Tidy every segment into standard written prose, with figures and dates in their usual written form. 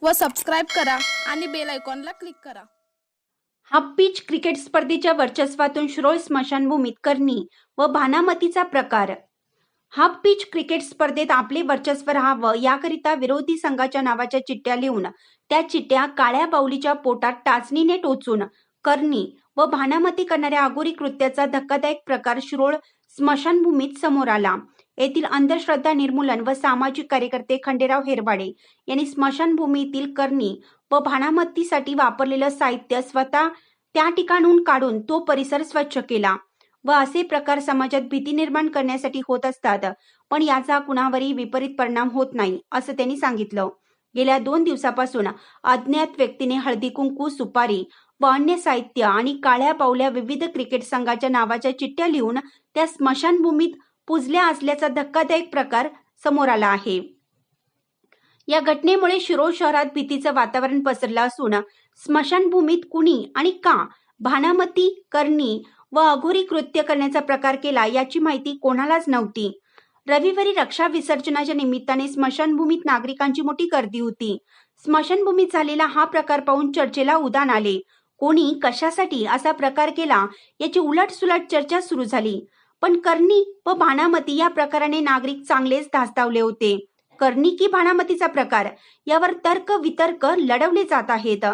व सबस्क्राईब करा आणि बेल आयकॉनला क्लिक करा। हाफ पिच क्रिकेट स्पर्धेच्या वर्चस्वातून शिरोळ स्मशानभूमीत करणी व भानामतीचा प्रकार। हाफ पिच क्रिकेट स्पर्धेत आपले वर्चस्व राहावं याकरिता विरोधी संघाच्या नावाच्या चिठ्ठ्या लिहून त्या चिठ्ठ्या काळ्या बाहुलीच्या पोटात टाचणीने टोचून करणी व भानामती करणाऱ्या अघोरी कृत्याचा धक्कादायक प्रकार शिरोळ स्मशानभूमीत समोर आला। येथील अंधश्रद्धा निर्मूलन व सामाजिक कार्यकर्ते खंडेराव हेरवाडे यांनी स्मशानभूमीतील करणी व भानामतीसाठी वापरलेलं साहित्य स्वतः त्या ठिकाणून काढून तो परिसर स्वच्छ केला व असे प्रकार समाजात भीती निर्माण करण्यासाठी होत असतात, पण याचा कुणावरही विपरीत परिणाम होत नाही असं त्यांनी सांगितलं। गेल्या 2 दिवसापासून अज्ञात व्यक्तीने हळदी कुंकू, सुपारी व अन्य साहित्य आणि काळ्या बाहुल्या विविध क्रिकेट संघाच्या नावाच्या चिठ्ठ्या लिहून त्या स्मशानभूमीत पुजल्या असल्याचा धक्कादायक प्रकार समोर आला आहे। या घटनेमुळे शिरोळ शहरात भीतीचं वातावरण पसरलं असून स्मशानभूमीत कुणी आणि का भानामती, करणी व अघोरी कृत्य करण्याचा प्रकार केला याची माहिती कोणालाच नव्हती। रविवारी रक्षा विसर्जनाच्या निमित्ताने स्मशानभूमीत नागरिकांची मोठी गर्दी होती। स्मशानभूमीत झालेला हा प्रकार पाहून चर्चेला उधाण आले। कोणी कशासाठी असा प्रकार केला याची उलटसुलट चर्चा सुरू झाली, पण करणी व भानामती या प्रकाराने नागरिक चांगलेच धास्तावले होते। करणी की भानामतीचा प्रकार यावर तर्क वितर्क लढवले जात आहेत।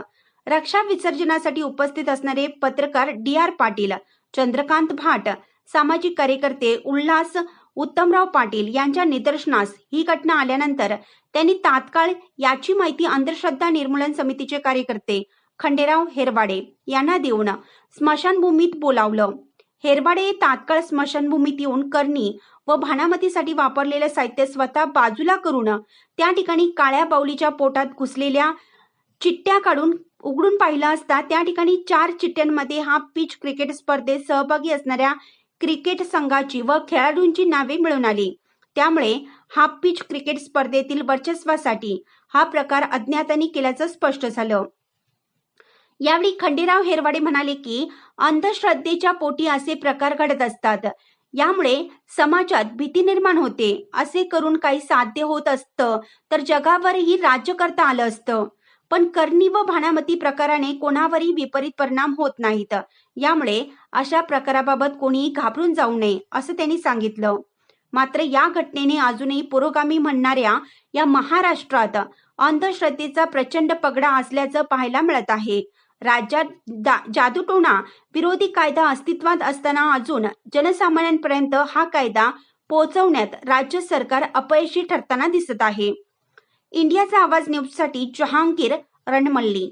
रक्षा विसर्जनासाठी उपस्थित असणारे पत्रकार डी.आर. पाटील, चंद्रकांत भाट, सामाजिक कार्यकर्ते उल्हास उत्तमराव पाटील यांच्या निदर्शनास ही घटना आल्यानंतर त्यांनी तात्काळ याची माहिती अंधश्रद्धा निर्मूलन समितीचे कार्यकर्ते खंडेराव हेरवाडे यांना देऊन स्मशानभूमीत बोलावलं। हेरवाडे तात्काळ स्मशानभूमीत येऊन करणी व भानामतीसाठी वापरलेलं साहित्य स्वतः बाजूला करून त्या ठिकाणी काळ्या बाहुलीच्या पोटात घुसलेल्या चिठ्ठ्या काढून उघडून पाहिलं असता त्या ठिकाणी 4 चिठ्ठ्यांमध्ये हाफ पिच क्रिकेट स्पर्धेत सहभागी असणाऱ्या क्रिकेट संघाची व खेळाडूंची नावे मिळून आली। त्यामुळे हाफ पिच क्रिकेट स्पर्धेतील वर्चस्वासाठी हा प्रकार अज्ञातांनी केल्याचं स्पष्ट झालं। यावेळी खंडेराव हेरवाडे म्हणाले की अंधश्रद्धेच्या पोटी असे प्रकार घडत असतात, यामुळे समाजात भीती निर्माण होते। असे करून काही साध्य होत असतं तर जगावरही राज्य करता आलं असतं, पण करणी व भानामती प्रकाराने कोणावरही विपरीत परिणाम होत नाहीत। यामुळे अशा प्रकाराबाबत कोणीही घाबरून जाऊ नये असं त्यांनी सांगितलं। मात्र या घटनेने अजूनही पुरोगामी म्हणणाऱ्या या महाराष्ट्रात अंधश्रद्धेचा प्रचंड पगडा असल्याचं पाहायला मिळत आहे। राज्यात जादूटोणा विरोधी कायदा अस्तित्वात असताना अजून जनसामान्यांपर्यंत हा कायदा पोहोचवण्यात राज्य सरकार अपयशी ठरताना दिसत आहे। इंडियाचा आवाज न्यूजसाठी जहांगीर रणमल्ली।